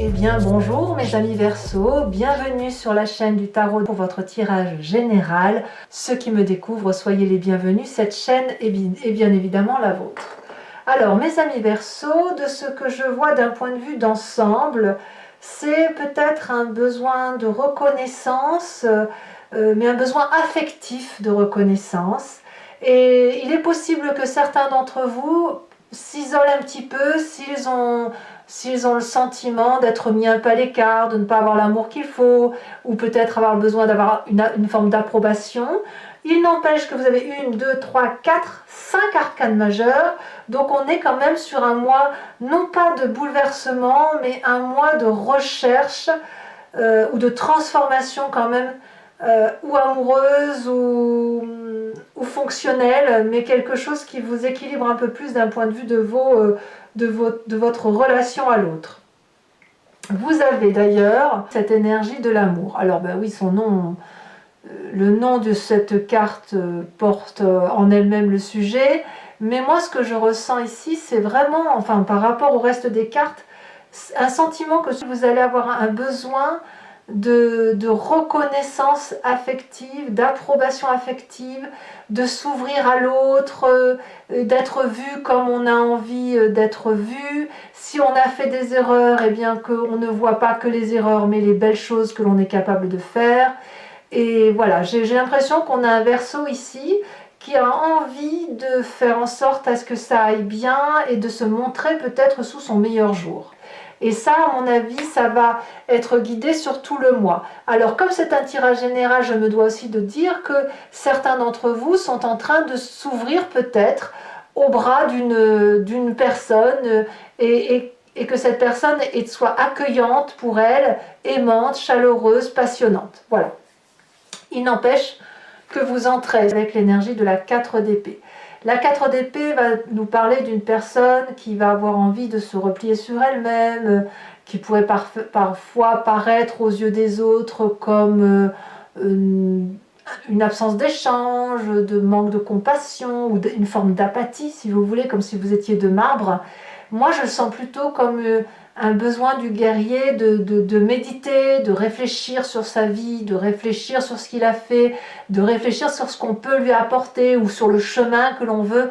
Eh bien bonjour mes amis Verseau, bienvenue sur la chaîne du tarot pour votre tirage général. Ceux qui me découvrent, soyez les bienvenus, cette chaîne est bien évidemment la vôtre. Alors mes amis Verseau, de ce que je vois d'un point de vue d'ensemble, c'est peut-être un besoin de reconnaissance, mais un besoin affectif de reconnaissance. Et il est possible que certains d'entre vous s'isolent un petit peu s'ils ont le sentiment d'être mis un peu à l'écart, de ne pas avoir l'amour qu'il faut, ou peut-être avoir besoin d'avoir une forme d'approbation. Il n'empêche que vous avez 1, 2, 3, 4, 5 arcanes majeures, donc on est quand même sur un mois, non pas de bouleversement, mais un mois de recherche ou de transformation quand même, ou amoureuse ou fonctionnelle, mais quelque chose qui vous équilibre un peu plus d'un point de vue de votre relation à l'autre. Vous avez d'ailleurs cette énergie de l'amour. Alors ben oui, son nom, le nom de cette carte porte en elle-même le sujet, mais moi ce que je ressens ici, c'est vraiment, enfin par rapport au reste des cartes, un sentiment que vous allez avoir un besoin de reconnaissance affective, d'approbation affective, de s'ouvrir à l'autre, d'être vu comme on a envie d'être vu. Si on a fait des erreurs, eh bien qu'on ne voit pas que les erreurs, mais les belles choses que l'on est capable de faire. Et voilà, j'ai l'impression qu'on a un Verseau ici qui a envie de faire en sorte à ce que ça aille bien et de se montrer peut-être sous son meilleur jour. Et ça, à mon avis, ça va être guidé sur tout le mois. Alors, comme c'est un tirage général, je me dois aussi de dire que certains d'entre vous sont en train de s'ouvrir peut-être au bras d'une personne et que cette personne soit accueillante pour elle, aimante, chaleureuse, passionnante. Voilà. Il n'empêche que vous entrez avec l'énergie de la 4 d'épée. La 4 d'épée va nous parler d'une personne qui va avoir envie de se replier sur elle-même, qui pourrait parfois paraître aux yeux des autres comme une absence d'échange, de manque de compassion, ou une forme d'apathie, si vous voulez, comme si vous étiez de marbre. Moi, je le sens plutôt comme un besoin du guerrier de méditer, de réfléchir sur sa vie, de réfléchir sur ce qu'il a fait, de réfléchir sur ce qu'on peut lui apporter ou sur le chemin que l'on veut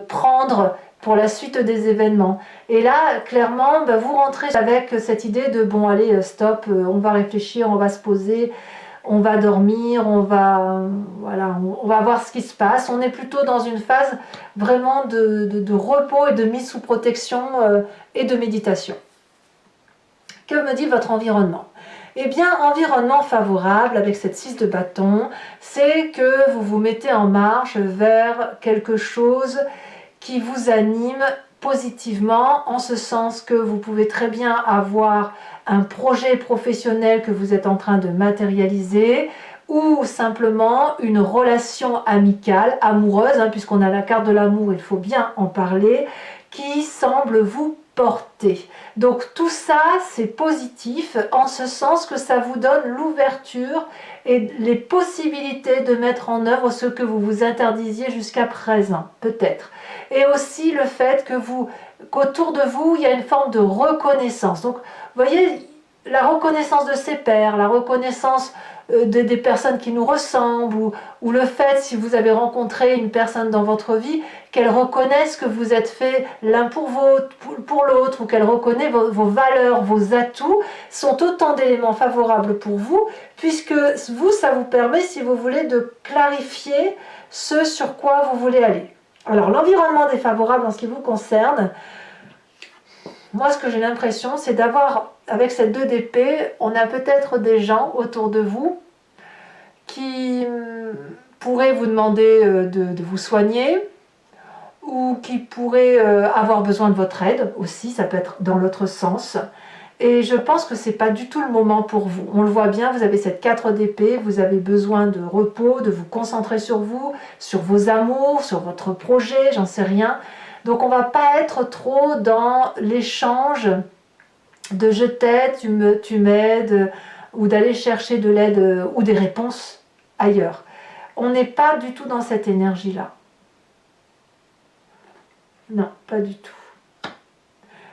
prendre pour la suite des événements. Et là, clairement, vous rentrez avec cette idée de bon, allez, stop, on va réfléchir, on va se poser, on va dormir, voilà, on va voir ce qui se passe. On est plutôt dans une phase vraiment de repos et de mise sous protection et de méditation. Que me dit votre environnement? Eh bien, environnement favorable avec cette 6 de bâton, c'est que vous vous mettez en marche vers quelque chose qui vous anime positivement, en ce sens que vous pouvez très bien avoir un projet professionnel que vous êtes en train de matérialiser, ou simplement une relation amicale, amoureuse, puisqu'on a la carte de l'amour, il faut bien en parler, qui semble vous porter. Donc tout ça, c'est positif, en ce sens que ça vous donne l'ouverture et les possibilités de mettre en œuvre ce que vous vous interdisiez jusqu'à présent, peut-être. Et aussi le fait qu'autour de vous, il y a une forme de reconnaissance. Donc, vous voyez, la reconnaissance de ses pairs, la reconnaissance des personnes qui nous ressemblent, ou le fait, si vous avez rencontré une personne dans votre vie, qu'elle reconnaisse que vous êtes fait l'un pour l'autre, ou qu'elle reconnaît vos valeurs, vos atouts, sont autant d'éléments favorables pour vous, puisque vous, ça vous permet, si vous voulez, de clarifier ce sur quoi vous voulez aller. Alors, l'environnement défavorable en ce qui vous concerne, moi, ce que j'ai l'impression, c'est d'avoir, avec cette 2 d'épée, on a peut-être des gens autour de vous qui pourraient vous demander de vous soigner, ou qui pourraient avoir besoin de votre aide aussi, ça peut être dans l'autre sens. Et je pense que ce n'est pas du tout le moment pour vous. On le voit bien, vous avez cette 4 d'épée, vous avez besoin de repos, de vous concentrer sur vous, sur vos amours, sur votre projet, j'en sais rien. Donc on ne va pas être trop dans l'échange de je t'aide, tu m'aides, ou d'aller chercher de l'aide ou des réponses ailleurs. On n'est pas du tout dans cette énergie-là. Non, pas du tout.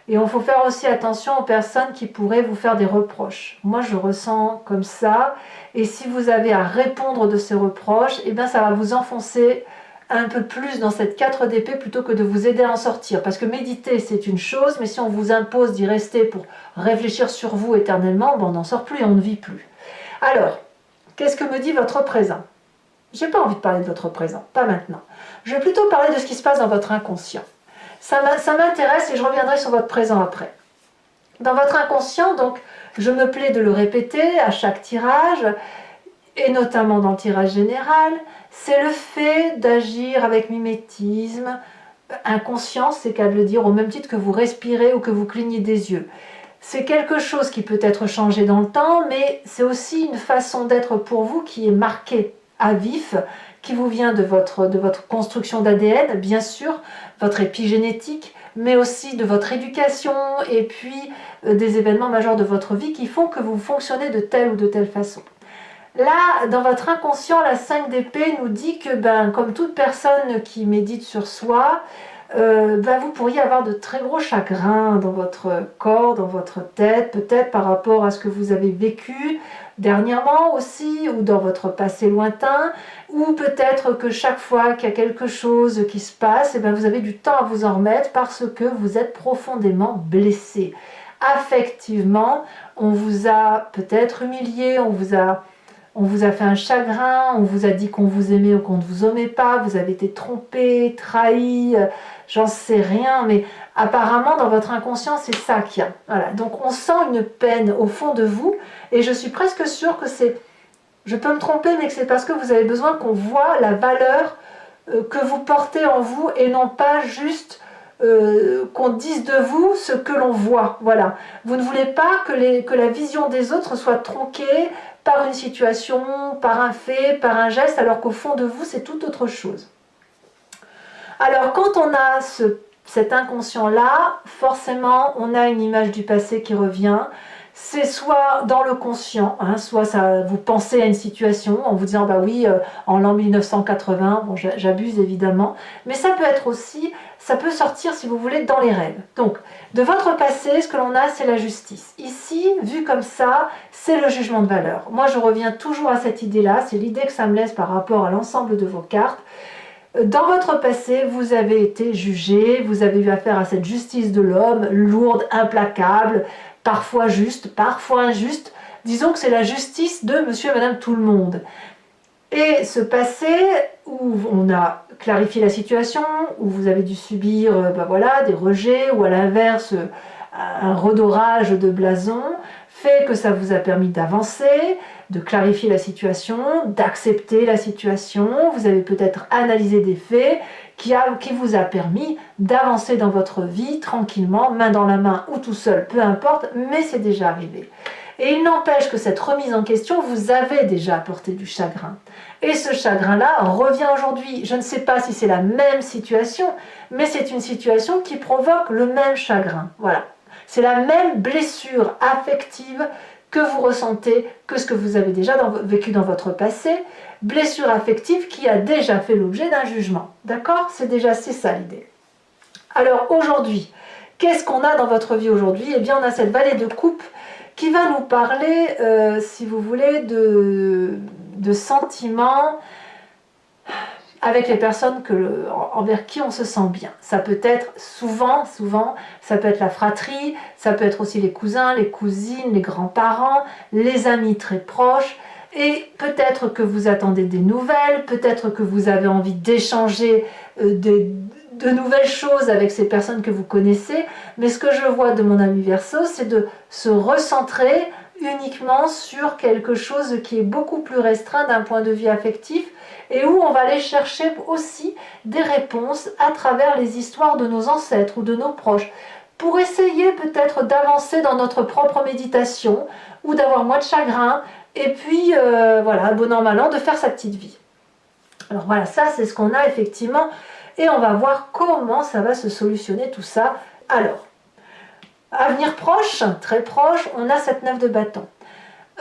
Et il faut faire aussi attention aux personnes qui pourraient vous faire des reproches. Moi, je ressens comme ça. Et si vous avez à répondre de ces reproches, eh bien, ça va vous enfoncer un peu plus dans cette 4 d'épée plutôt que de vous aider à en sortir. Parce que méditer, c'est une chose, mais si on vous impose d'y rester pour réfléchir sur vous éternellement, on n'en sort plus et on ne vit plus. Alors, qu'est-ce que me dit votre présent? J'ai pas envie de parler de votre présent, pas maintenant. Je vais plutôt parler de ce qui se passe dans votre inconscient. Ça m'intéresse et je reviendrai sur votre présent après. Dans votre inconscient, donc, je me plais de le répéter à chaque tirage, et notamment dans le tirage général, c'est le fait d'agir avec mimétisme, inconscience, c'est qu'à le dire, au même titre que vous respirez ou que vous clignez des yeux. C'est quelque chose qui peut être changé dans le temps, mais c'est aussi une façon d'être pour vous qui est marquée à vif, qui vous vient de votre construction d'ADN, bien sûr, votre épigénétique, mais aussi de votre éducation et puis des événements majeurs de votre vie qui font que vous fonctionnez de telle ou de telle façon. Là, dans votre inconscient, la 5 d'épée nous dit que, comme toute personne qui médite sur soi, vous pourriez avoir de très gros chagrins dans votre corps, dans votre tête, peut-être par rapport à ce que vous avez vécu dernièrement aussi, ou dans votre passé lointain, ou peut-être que chaque fois qu'il y a quelque chose qui se passe, vous avez du temps à vous en remettre parce que vous êtes profondément blessé. Affectivement, on vous a peut-être humilié, on vous a fait un chagrin, on vous a dit qu'on vous aimait ou qu'on ne vous aimait pas, vous avez été trompé, trahi, j'en sais rien, mais apparemment dans votre inconscient c'est ça qu'il y a. Voilà. Donc on sent une peine au fond de vous et je suis presque sûre que c'est, je peux me tromper, mais que c'est parce que vous avez besoin qu'on voit la valeur que vous portez en vous et non pas juste qu'on dise de vous ce que l'on voit. Voilà. Vous ne voulez pas que la vision des autres soit tronquée par une situation, par un fait, par un geste, alors qu'au fond de vous, c'est tout autre chose. Alors, quand on a cet inconscient-là, forcément, on a une image du passé qui revient. C'est soit dans le conscient, soit ça, vous pensez à une situation en vous disant, oui, en l'an 1980, bon, j'abuse évidemment, mais ça peut être aussi, ça peut sortir, si vous voulez, dans les rêves. Donc, de votre passé, ce que l'on a, c'est la justice. Ici, vu comme ça, c'est le jugement de valeur. Moi, je reviens toujours à cette idée-là, c'est l'idée que ça me laisse par rapport à l'ensemble de vos cartes. Dans votre passé, vous avez été jugé, vous avez eu affaire à cette justice de l'homme, lourde, implacable, parfois juste, parfois injuste. Disons que c'est la justice de monsieur et madame tout le monde. Et ce passé où on a clarifié la situation, où vous avez dû subir des rejets, ou à l'inverse, un redorage de blason, fait que ça vous a permis d'avancer, de clarifier la situation, d'accepter la situation. Vous avez peut-être analysé des faits qui vous a permis d'avancer dans votre vie tranquillement, main dans la main ou tout seul, peu importe, mais c'est déjà arrivé. Et il n'empêche que cette remise en question vous avait déjà apporté du chagrin. Et ce chagrin-là revient aujourd'hui. Je ne sais pas si c'est la même situation, mais c'est une situation qui provoque le même chagrin. Voilà. C'est la même blessure affective que vous ressentez que ce que vous avez déjà vécu dans votre passé. Blessure affective qui a déjà fait l'objet d'un jugement. D'accord? C'est ça l'idée. Alors aujourd'hui, qu'est-ce qu'on a dans votre vie aujourd'hui? Eh bien, on a cette vallée de coupe qui va nous parler, si vous voulez, de sentiments avec les personnes envers qui on se sent bien. Ça peut être souvent, ça peut être la fratrie, ça peut être aussi les cousins, les cousines, les grands-parents, les amis très proches, et peut-être que vous attendez des nouvelles, peut-être que vous avez envie d'échanger de nouvelles choses avec ces personnes que vous connaissez, mais ce que je vois de mon ami Verseau, c'est de se recentrer uniquement sur quelque chose qui est beaucoup plus restreint d'un point de vue affectif, et où on va aller chercher aussi des réponses à travers les histoires de nos ancêtres ou de nos proches, pour essayer peut-être d'avancer dans notre propre méditation, ou d'avoir moins de chagrin, et puis bon an, mal an, de faire sa petite vie. Alors voilà, ça c'est ce qu'on a effectivement, et on va voir comment ça va se solutionner tout ça. Alors, avenir proche, très proche, on a cette 9 de bâton.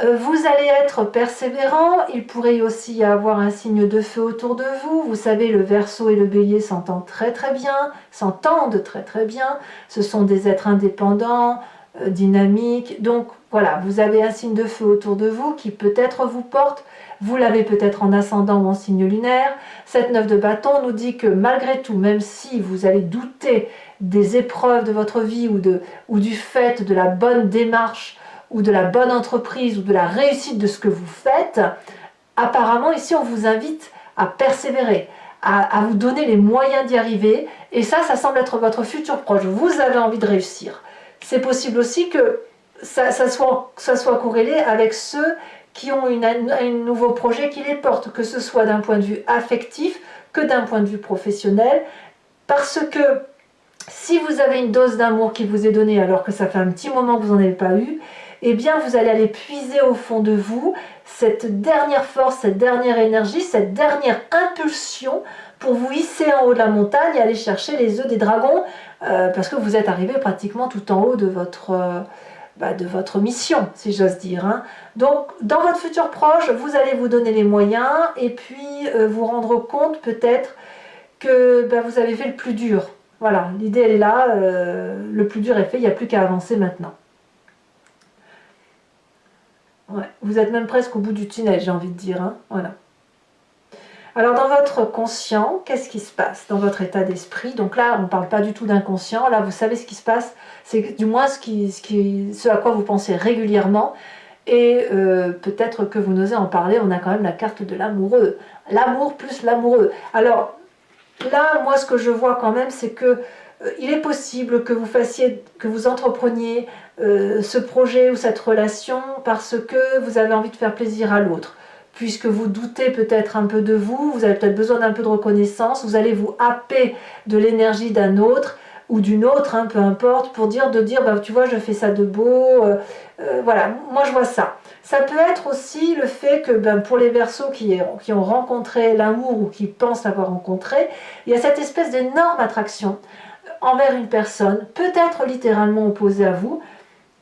Vous allez être persévérant, il pourrait aussi y avoir un signe de feu autour de vous. Vous savez, le Verseau et le Bélier s'entendent très très bien, s'entendent très très bien. Ce sont des êtres indépendants, dynamiques. Donc voilà, vous avez un signe de feu autour de vous qui peut-être vous porte. Vous l'avez peut-être en ascendant ou en signe lunaire. Cette 9 de bâton nous dit que malgré tout, même si vous allez douter des épreuves de votre vie ou du fait de la bonne démarche, ou de la bonne entreprise, ou de la réussite de ce que vous faites, apparemment ici on vous invite à persévérer, à vous donner les moyens d'y arriver, et ça semble être votre futur proche, vous avez envie de réussir. C'est possible aussi que ça soit corrélé avec ceux qui ont un nouveau projet qui les porte, que ce soit d'un point de vue affectif, que d'un point de vue professionnel, parce que si vous avez une dose d'amour qui vous est donnée alors que ça fait un petit moment que vous n'en avez pas eu, eh bien vous allez aller puiser au fond de vous cette dernière force, cette dernière énergie, cette dernière impulsion pour vous hisser en haut de la montagne et aller chercher les œufs des dragons, parce que vous êtes arrivé pratiquement tout en haut de votre mission, si j'ose dire. Hein. Donc dans votre futur proche, vous allez vous donner les moyens et puis vous rendre compte peut-être que vous avez fait le plus dur. Voilà, l'idée elle est là, le plus dur est fait, il n'y a plus qu'à avancer maintenant. Ouais, vous êtes même presque au bout du tunnel, j'ai envie de dire. Hein, voilà. Alors dans votre conscient, qu'est-ce qui se passe dans votre état d'esprit? Donc là, on ne parle pas du tout d'inconscient, là vous savez ce qui se passe, c'est du moins ce à quoi vous pensez régulièrement, et peut-être que vous n'osez en parler, on a quand même la carte de l'amoureux. L'amour plus l'amoureux. Alors là, moi ce que je vois quand même, c'est que il est possible que vous entrepreniez ce projet ou cette relation parce que vous avez envie de faire plaisir à l'autre. Puisque vous doutez peut-être un peu de vous, vous avez peut-être besoin d'un peu de reconnaissance, vous allez vous happer de l'énergie d'un autre ou d'une autre, hein, peu importe, pour dire tu vois, je fais ça de beau, voilà, moi je vois ça. Ça peut être aussi le fait que pour les Verseaux qui ont rencontré l'amour ou qui pensent l'avoir rencontré, il y a cette espèce d'énorme attraction envers une personne, peut-être littéralement opposée à vous,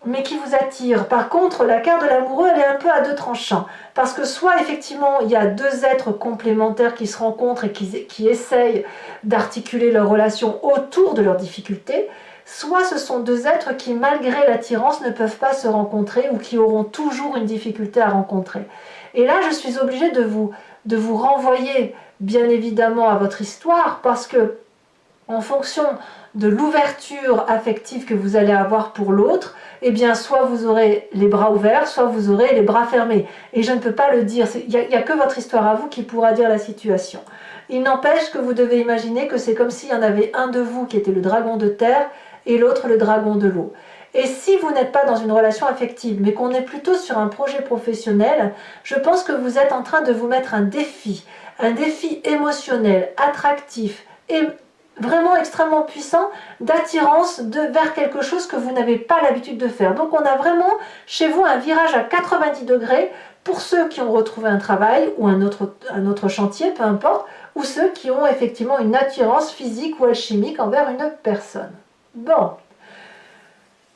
mais qui vous attire. Par contre, la carte de l'amoureux, elle est un peu à deux tranchants. Parce que soit, effectivement, il y a deux êtres complémentaires qui se rencontrent et qui essayent d'articuler leur relation autour de leurs difficultés, soit ce sont deux êtres qui, malgré l'attirance, ne peuvent pas se rencontrer ou qui auront toujours une difficulté à rencontrer. Et là, je suis obligée de vous renvoyer, bien évidemment, à votre histoire, parce que, en fonction de l'ouverture affective que vous allez avoir pour l'autre, eh bien, soit vous aurez les bras ouverts, soit vous aurez les bras fermés. Et je ne peux pas le dire, il n'y a que votre histoire à vous qui pourra dire la situation. Il n'empêche que vous devez imaginer que c'est comme s'il y en avait un de vous qui était le dragon de terre et l'autre le dragon de l'eau. Et si vous n'êtes pas dans une relation affective, mais qu'on est plutôt sur un projet professionnel, je pense que vous êtes en train de vous mettre un défi émotionnel, attractif, et vraiment extrêmement puissant d'attirance vers quelque chose que vous n'avez pas l'habitude de faire. Donc on a vraiment chez vous un virage à 90 degrés pour ceux qui ont retrouvé un travail ou un autre chantier, peu importe, ou ceux qui ont effectivement une attirance physique ou alchimique envers une personne. Bon,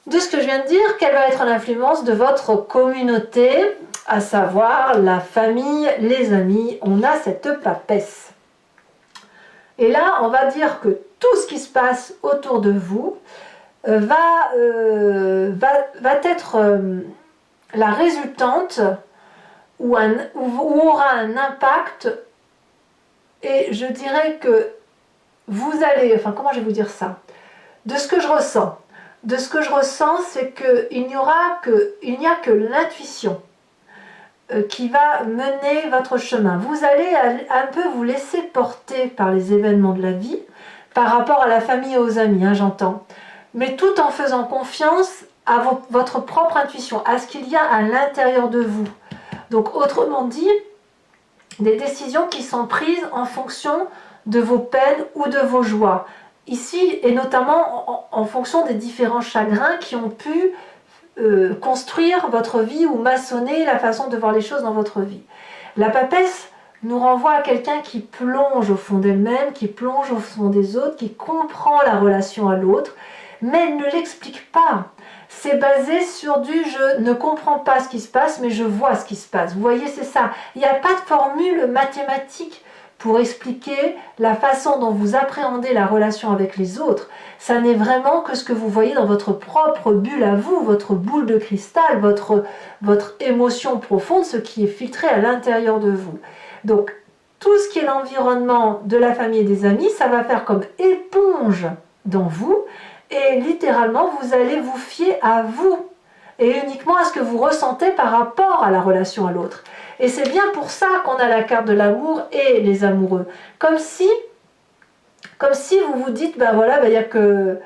de ce que je viens de dire, quelle va être l'influence de votre communauté, à savoir la famille, les amis? On a cette papesse. Et là, on va dire que tout ce qui se passe autour de vous va être la résultante ou aura un impact. Et je dirais que vous allez, enfin comment je vais vous dire ça? De ce que je ressens. De ce que je ressens, c'est qu'il n'y a que l'intuition qui va mener votre chemin. Vous allez un peu vous laisser porter par les événements de la vie, par rapport à la famille et aux amis, hein, j'entends, mais tout en faisant confiance à votre propre intuition, à ce qu'il y a à l'intérieur de vous. Donc autrement dit, des décisions qui sont prises en fonction de vos peines ou de vos joies. Ici, et notamment en fonction des différents chagrins qui ont pu construire votre vie ou maçonner la façon de voir les choses dans votre vie. La papesse nous renvoie à quelqu'un qui plonge au fond d'elle-même, qui plonge au fond des autres, qui comprend la relation à l'autre, mais elle ne l'explique pas. C'est basé sur du je ne comprends pas ce qui se passe, mais je vois ce qui se passe. Vous voyez, c'est ça. Il n'y a pas de formule mathématique pour expliquer la façon dont vous appréhendez la relation avec les autres. Ça n'est vraiment que ce que vous voyez dans votre propre bulle à vous, votre boule de cristal, votre émotion profonde, ce qui est filtré à l'intérieur de vous. Donc, tout ce qui est l'environnement de la famille et des amis, ça va faire comme éponge dans vous, et littéralement, vous allez vous fier à vous, et uniquement à ce que vous ressentez par rapport à la relation à l'autre. Et c'est bien pour ça qu'on a la carte de l'amour et les amoureux. Comme si vous vous dites, ben voilà, il y a que,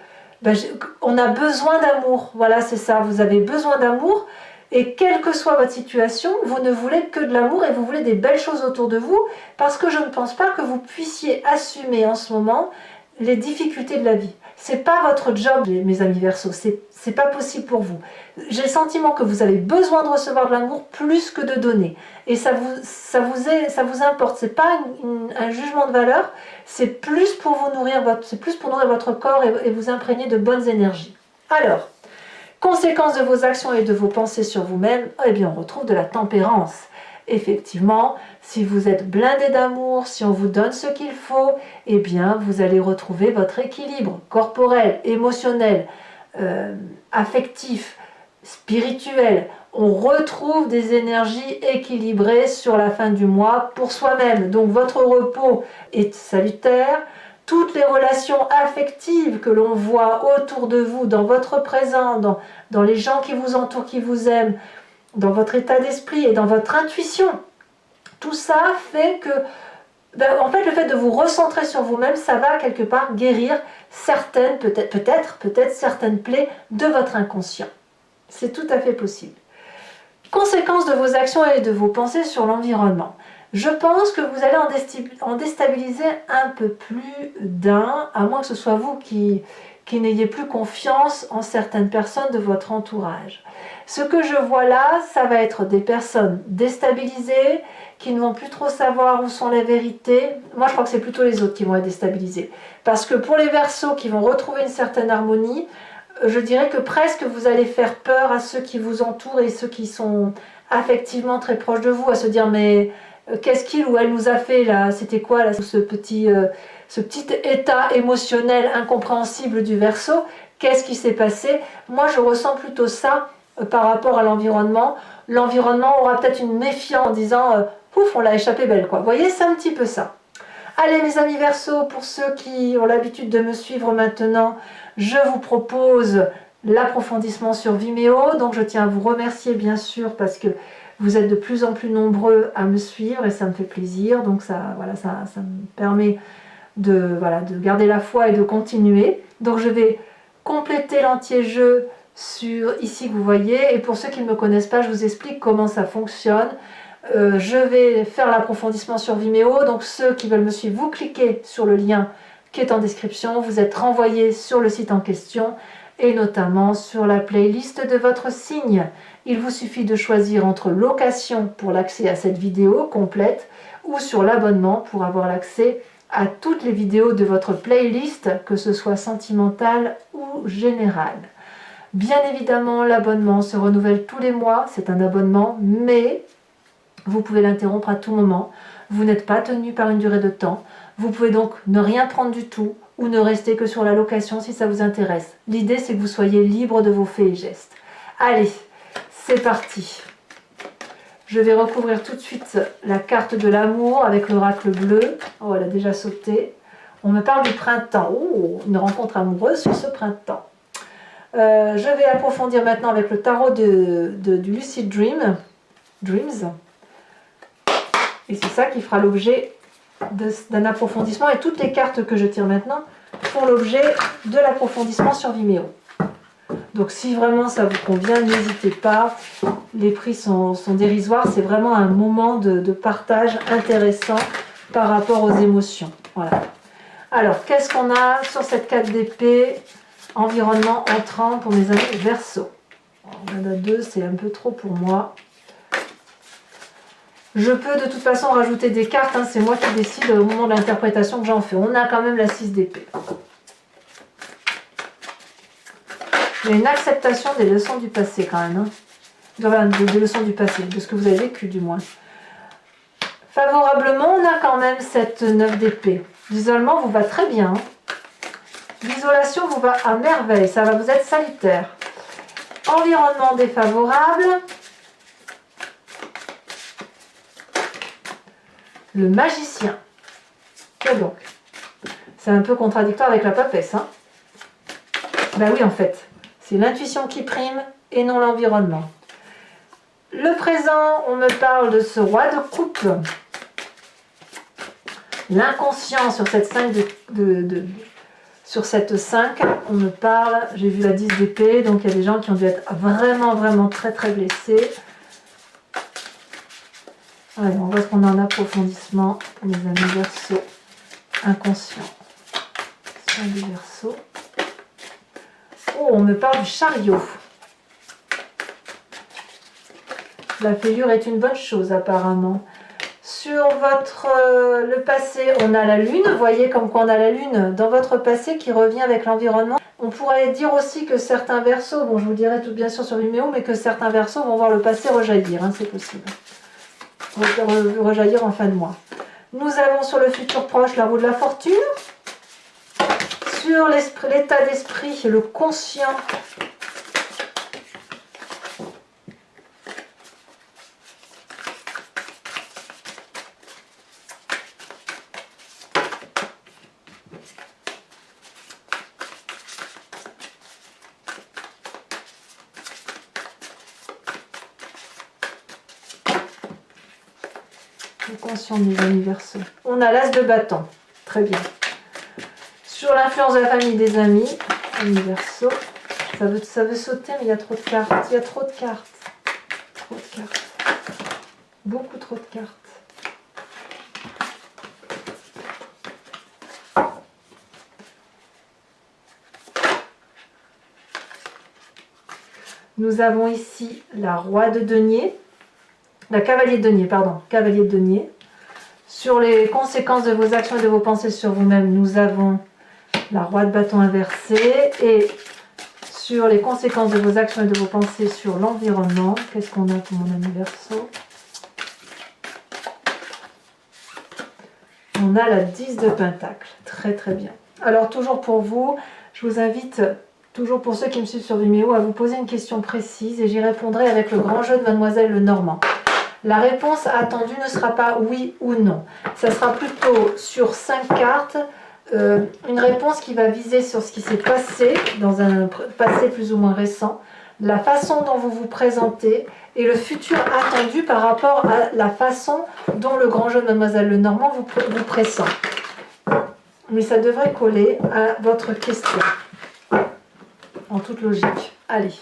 on a besoin d'amour. Voilà, c'est ça, vous avez besoin d'amour. Et quelle que soit votre situation, vous ne voulez que de l'amour et vous voulez des belles choses autour de vous, parce que je ne pense pas que vous puissiez assumer en ce moment les difficultés de la vie. C'est pas votre job, mes amis Verseaux, c'est pas possible pour vous. J'ai le sentiment que vous avez besoin de recevoir de l'amour plus que de donner. Et ça vous importe, c'est pas un jugement de valeur, c'est plus pour vous nourrir, c'est plus pour nourrir votre corps et vous imprégner de bonnes énergies. Alors, conséquence de vos actions et de vos pensées sur vous-même, eh bien on retrouve de la tempérance. Effectivement, si vous êtes blindé d'amour, si on vous donne ce qu'il faut, eh bien vous allez retrouver votre équilibre corporel, émotionnel, affectif, spirituel. On retrouve des énergies équilibrées sur la fin du mois pour soi-même. Donc votre repos est salutaire. Toutes les relations affectives que l'on voit autour de vous, dans votre présent, dans les gens qui vous entourent, qui vous aiment, dans votre état d'esprit et dans votre intuition, tout ça fait que, en fait, le fait de vous recentrer sur vous-même, ça va quelque part guérir certaines, peut-être certaines plaies de votre inconscient. C'est tout à fait possible. Conséquence de vos actions et de vos pensées sur l'environnement. Je pense que vous allez en déstabiliser un peu plus d'un, à moins que ce soit vous qui n'ayez plus confiance en certaines personnes de votre entourage. Ce que je vois là, ça va être des personnes déstabilisées, qui ne vont plus trop savoir où sont les vérités. Moi, je crois que c'est plutôt les autres qui vont être déstabilisés. Parce que pour les Verseaux qui vont retrouver une certaine harmonie, je dirais que presque vous allez faire peur à ceux qui vous entourent et ceux qui sont affectivement très proches de vous, à se dire mais qu'est-ce qu'il ou elle nous a fait là? C'était quoi là, ce petit état émotionnel incompréhensible du Verseau? Qu'est-ce qui s'est passé? Moi, je ressens plutôt ça par rapport à l'environnement. L'environnement aura peut-être une méfiance en disant ouf, on l'a échappé belle quoi. Vous voyez, c'est un petit peu ça. Allez mes amis Verseaux, pour ceux qui ont l'habitude de me suivre maintenant, je vous propose l'approfondissement sur Vimeo. Donc je tiens à vous remercier bien sûr parce que vous êtes de plus en plus nombreux à me suivre et ça me fait plaisir. Donc ça me permet de garder la foi et de continuer. Donc je vais compléter l'entier-jeu sur ici que vous voyez. Et pour ceux qui ne me connaissent pas, je vous explique comment ça fonctionne. Je vais faire l'approfondissement sur Vimeo. Donc ceux qui veulent me suivre, vous cliquez sur le lien qui est en description. Vous êtes renvoyé sur le site en question et notamment sur la playlist de votre signe. Il vous suffit de choisir entre location pour l'accès à cette vidéo complète ou sur l'abonnement pour avoir l'accès à toutes les vidéos de votre playlist, que ce soit sentimentale ou générale. Bien évidemment, l'abonnement se renouvelle tous les mois, c'est un abonnement, mais vous pouvez l'interrompre à tout moment. Vous n'êtes pas tenu par une durée de temps. Vous pouvez donc ne rien prendre du tout ou ne rester que sur la location si ça vous intéresse. L'idée, c'est que vous soyez libre de vos faits et gestes. Allez, c'est parti. Je vais recouvrir tout de suite la carte de l'amour avec l'oracle bleu. Oh, elle a déjà sauté. On me parle du printemps. Oh, une rencontre amoureuse sur ce printemps. Je vais approfondir maintenant avec le tarot du Lucid Dreams. Et c'est ça qui fera l'objet d'un approfondissement. Et toutes les cartes que je tire maintenant font l'objet de l'approfondissement sur Vimeo. Donc si vraiment ça vous convient, n'hésitez pas. Les prix sont dérisoires. C'est vraiment un moment de partage intéressant par rapport aux émotions. Voilà. Alors, qu'est-ce qu'on a sur cette 4 d'épée? Environnement entrant pour mes amis Verseaux. On en a 2, c'est un peu trop pour moi. Je peux de toute façon rajouter des cartes, hein, c'est moi qui décide au moment de l'interprétation que j'en fais. On a quand même la 6 d'épée. Il y a une acceptation des leçons du passé quand même. Hein. Enfin, des leçons du passé, de ce que vous avez vécu du moins. Favorablement, on a quand même cette 9 d'épée. L'isolement vous va très bien. L'isolation vous va à merveille, ça va vous être salutaire. Environnement défavorable. Le magicien. Et donc, c'est un peu contradictoire avec la papesse. Hein. Ben oui, en fait, c'est l'intuition qui prime et non l'environnement. Le présent, on me parle de ce roi de coupe. L'inconscient sur cette 5 sur cette 5, on me parle, j'ai vu la 10 d'épée, donc il y a des gens qui ont dû être vraiment très blessés. Allez, on voit ce qu'on a en approfondissement pour les amis Verseaux. Inconscient. Sur les Verseaux. Oh, on me parle du chariot. La fêlure est une bonne chose apparemment. Sur le passé, on a la lune. Vous voyez comme quoi on a la lune dans votre passé qui revient avec l'environnement. On pourrait dire aussi que certains Verseaux, bon je vous dirai tout bien sûr sur Vimeo, mais que certains Verseaux vont voir le passé rejaillir, hein, c'est possible. Rejaillir en fin de mois. Nous avons sur le futur proche la roue de la fortune. Sur l'état d'esprit, le conscient. Le conscient des amis Verseaux. On a l'as de bâton. Très bien. Sur l'influence de la famille des amis Verseaux. Ça veut sauter, mais il y a trop de cartes. Il y a trop de cartes. Trop de cartes. Beaucoup trop de cartes. Nous avons ici la roi de denier. La cavalier de denier, pardon. Cavalier de denier. Sur les conséquences de vos actions et de vos pensées sur vous-même, nous avons la roi de bâton inversé. Et sur les conséquences de vos actions et de vos pensées sur l'environnement, qu'est-ce qu'on a pour mon ami Verseau? On a la 10 de Pentacle. Très bien. Alors toujours pour vous, je vous invite, toujours pour ceux qui me suivent sur Vimeo, à vous poser une question précise et j'y répondrai avec le grand jeu de Mademoiselle Lenormand. La réponse attendue ne sera pas oui ou non. Ça sera plutôt sur 5 cartes, une réponse qui va viser sur ce qui s'est passé, dans un passé plus ou moins récent, la façon dont vous vous présentez et le futur attendu par rapport à la façon dont le grand jeu de Mademoiselle Lenormand vous pressent. Mais ça devrait coller à votre question, en toute logique. Allez.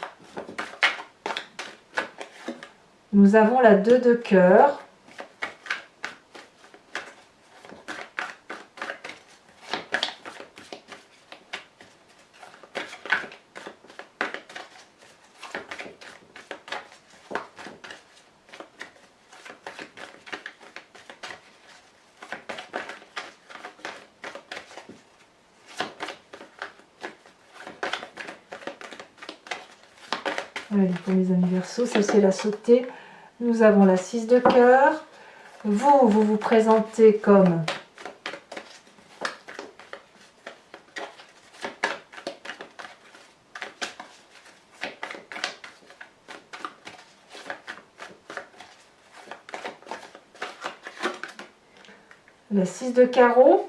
Nous avons la 2 de cœur. Allez, pour mes amis Verseaux, ça c'est la sautée. Nous avons la 6 de cœur. Vous vous présentez comme la 6 de carreau.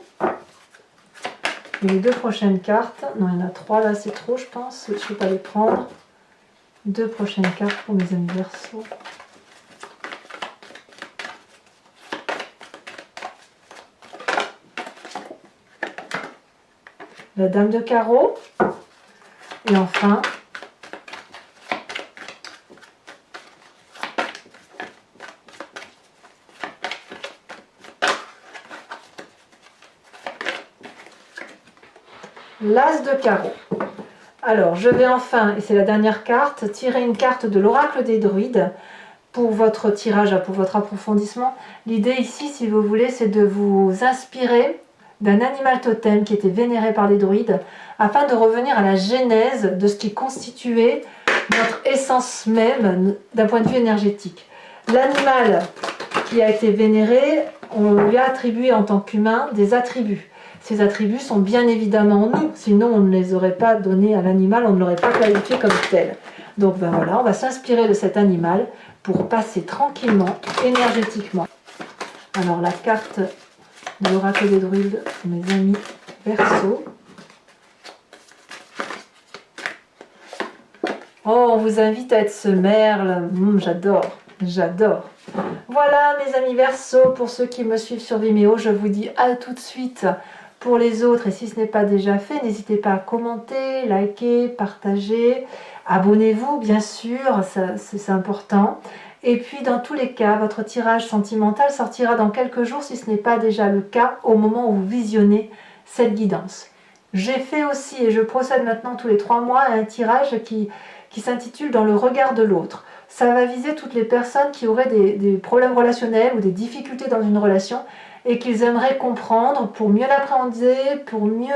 Et les 2 prochaines cartes, non il y en a 3 là, c'est trop je pense, je ne vais pas les prendre. 2 prochaines cartes pour mes amis Verseaux. La dame de carreau. Et enfin, l'as de carreau. Alors, je vais enfin, et c'est la dernière carte, tirer une carte de l'oracle des druides pour votre tirage, pour votre approfondissement. L'idée ici, si vous voulez, c'est de vous inspirer d'un animal totem qui était vénéré par les druides, afin de revenir à la genèse de ce qui constituait notre essence même d'un point de vue énergétique. L'animal qui a été vénéré, on lui a attribué en tant qu'humain des attributs. Ces attributs sont bien évidemment en nous, sinon on ne les aurait pas donnés à l'animal, on ne l'aurait pas qualifié comme tel. Donc ben voilà, on va s'inspirer de cet animal pour passer tranquillement, énergétiquement. Alors la carte de l'oracle des druides, mes amis Verseau. Oh, on vous invite à être ce merle. J'adore, j'adore. Voilà mes amis Verseau, pour ceux qui me suivent sur Vimeo, je vous dis à tout de suite. Pour les autres, et si ce n'est pas déjà fait, n'hésitez pas à commenter, liker, partager, abonnez-vous bien sûr, c'est important. Et puis dans tous les cas, votre tirage sentimental sortira dans quelques jours, si ce n'est pas déjà le cas, au moment où vous visionnez cette guidance. J'ai fait aussi, et je procède maintenant tous les 3 mois, à un tirage qui s'intitule « Dans le regard de l'autre ». Ça va viser toutes les personnes qui auraient des problèmes relationnels ou des difficultés dans une relation et qu'ils aimeraient comprendre pour mieux l'appréhender, pour mieux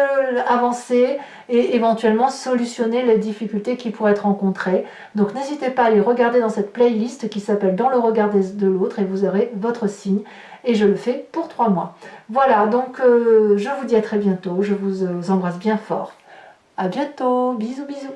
avancer et éventuellement solutionner les difficultés qui pourraient être rencontrées. Donc n'hésitez pas à aller regarder dans cette playlist qui s'appelle « Dans le regard de l'autre » et vous aurez votre signe. Et je le fais pour 3 mois. Voilà, donc je vous dis à très bientôt. Je vous embrasse bien fort. À bientôt. Bisous, bisous.